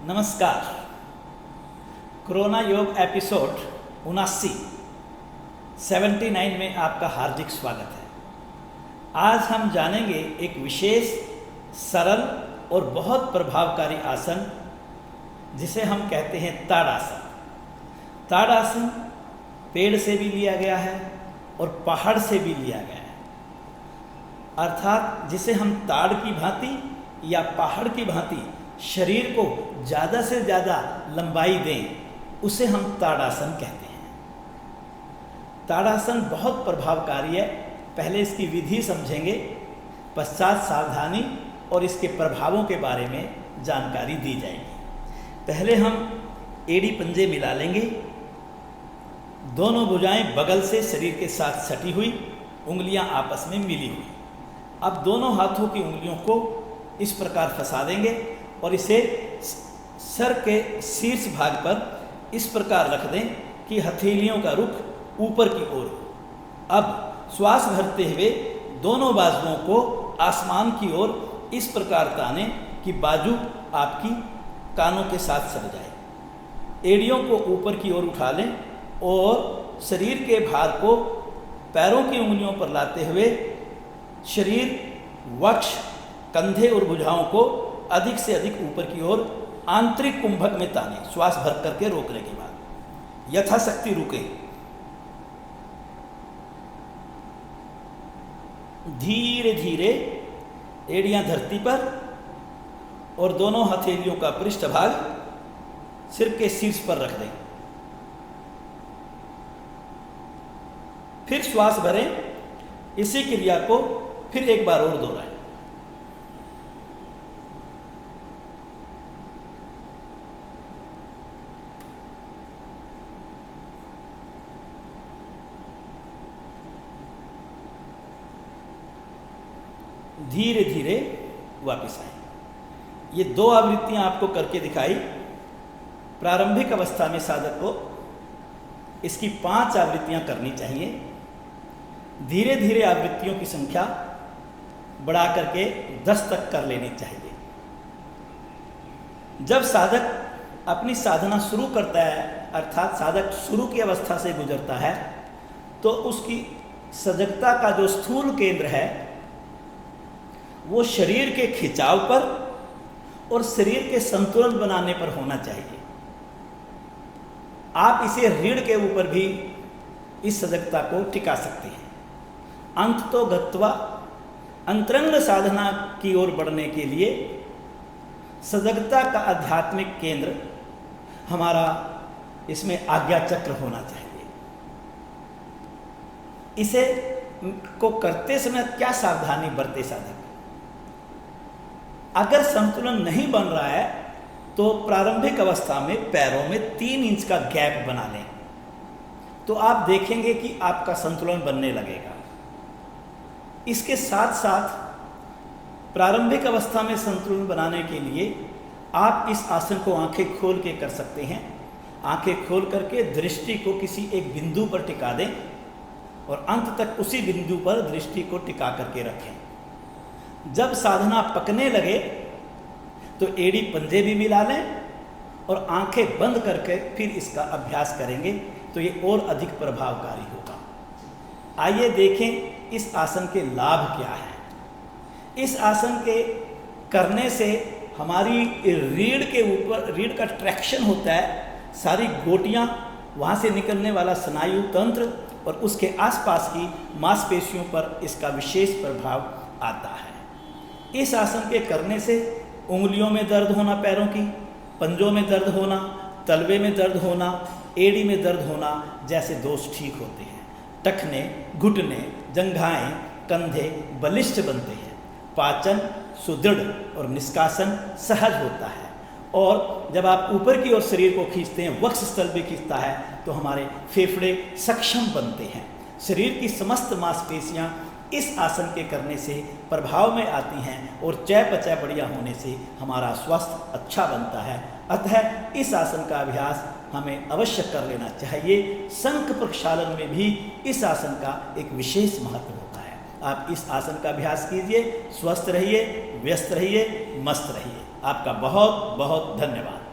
नमस्कार। कोरोना योग एपिसोड 79 में आपका हार्दिक स्वागत है। आज हम जानेंगे एक विशेष सरल और बहुत प्रभावकारी आसन जिसे हम कहते हैं ताड़ासन। ताड़ासन पेड़ से भी लिया गया है और पहाड़ से भी लिया गया है, अर्थात जिसे हम ताड़ की भांति या पहाड़ की भांति शरीर को ज़्यादा से ज़्यादा लंबाई दें, उसे हम ताड़ासन कहते हैं। ताड़ासन बहुत प्रभावकारी है। पहले इसकी विधि समझेंगे, पश्चात सावधानी और इसके प्रभावों के बारे में जानकारी दी जाएगी। पहले हम एड़ी पंजे मिला लेंगे। दोनों भुजाएं बगल से शरीर के साथ सटी हुई, उंगलियां आपस में मिली हुई। अब दोनों हाथों की उंगलियों को इस प्रकार फंसा देंगे और इसे सर के शीर्ष भाग पर इस प्रकार रख दें कि हथेलियों का रुख ऊपर की ओर हो। अब श्वास भरते हुए दोनों बाजुओं को आसमान की ओर इस प्रकार ताने कि बाजू आपकी कानों के साथ सट जाए। एड़ियों को ऊपर की ओर उठा लें और शरीर के भार को पैरों की उंगलियों पर लाते हुए शरीर, वक्ष, कंधे और भुजाओं को अधिक से अधिक ऊपर की ओर आंतरिक कुंभक में ताने। श्वास भर करके रोकने के बाद यथाशक्ति रुके। धीरे धीरे एड़ियां धरती पर और दोनों हथेलियों का पृष्ठभाग सिर के शीर्ष पर रख दें। फिर श्वास भरें। इसी क्रिया को फिर एक बार और दोहराएं। धीरे धीरे वापस आए। ये 2 आवृत्तियां आपको करके दिखाई। प्रारंभिक अवस्था में साधक को इसकी 5 आवृत्तियां करनी चाहिए। धीरे धीरे आवृत्तियों की संख्या बढ़ा करके 10 तक कर लेनी चाहिए। जब साधक अपनी साधना शुरू करता है, अर्थात साधक शुरू की अवस्था से गुजरता है, तो उसकी सजगता का जो स्थूल केंद्र है वो शरीर के खिंचाव पर और शरीर के संतुलन बनाने पर होना चाहिए। आप इसे रीढ़ के ऊपर भी इस सजगता को टिका सकते हैं। अंत तो गत्वा अंतरंग साधना की ओर बढ़ने के लिए सजगता का आध्यात्मिक केंद्र हमारा इसमें आज्ञा चक्र होना चाहिए। इसे को करते समय क्या सावधानी बरते साधक? अगर संतुलन नहीं बन रहा है तो प्रारंभिक अवस्था में पैरों में 3 इंच का गैप बना लें, तो आप देखेंगे कि आपका संतुलन बनने लगेगा। इसके साथ साथ प्रारंभिक अवस्था में संतुलन बनाने के लिए आप इस आसन को आंखें खोल के कर सकते हैं। आंखें खोल करके दृष्टि को किसी एक बिंदु पर टिका दें और अंत तक उसी बिंदु पर दृष्टि को टिका करके रखें। जब साधना पकने लगे तो एड़ी पंजे भी मिला लें और आंखें बंद करके फिर इसका अभ्यास करेंगे तो ये और अधिक प्रभावकारी होगा। आइए देखें इस आसन के लाभ क्या हैं। इस आसन के करने से हमारी रीढ़ के ऊपर, रीढ़ का ट्रैक्शन होता है, सारी गोटियां, वहाँ से निकलने वाला स्नायु तंत्र और उसके आसपास की मांसपेशियों पर इसका विशेष प्रभाव आता है। इस आसन के करने से उंगलियों में दर्द होना, पैरों की पंजों में दर्द होना, तलवे में दर्द होना, एड़ी में दर्द होना जैसे दोष ठीक होते हैं। टखने, घुटने, जंघाएं, कंधे बलिष्ठ बनते हैं। पाचन सुदृढ़ और निष्कासन सहज होता है। और जब आप ऊपर की ओर शरीर को खींचते हैं, वक्ष स्थल भी खींचता है, तो हमारे फेफड़े सक्षम बनते हैं। शरीर की समस्त मांसपेशियां इस आसन के करने से प्रभाव में आती हैं और चयापचय बढ़िया होने से हमारा स्वास्थ्य अच्छा बनता है। अतः इस आसन का अभ्यास हमें अवश्य कर लेना चाहिए। शंख प्रक्षालन में भी इस आसन का एक विशेष महत्व होता है। आप इस आसन का अभ्यास कीजिए। स्वस्थ रहिए, व्यस्त रहिए, मस्त रहिए। आपका बहुत बहुत धन्यवाद।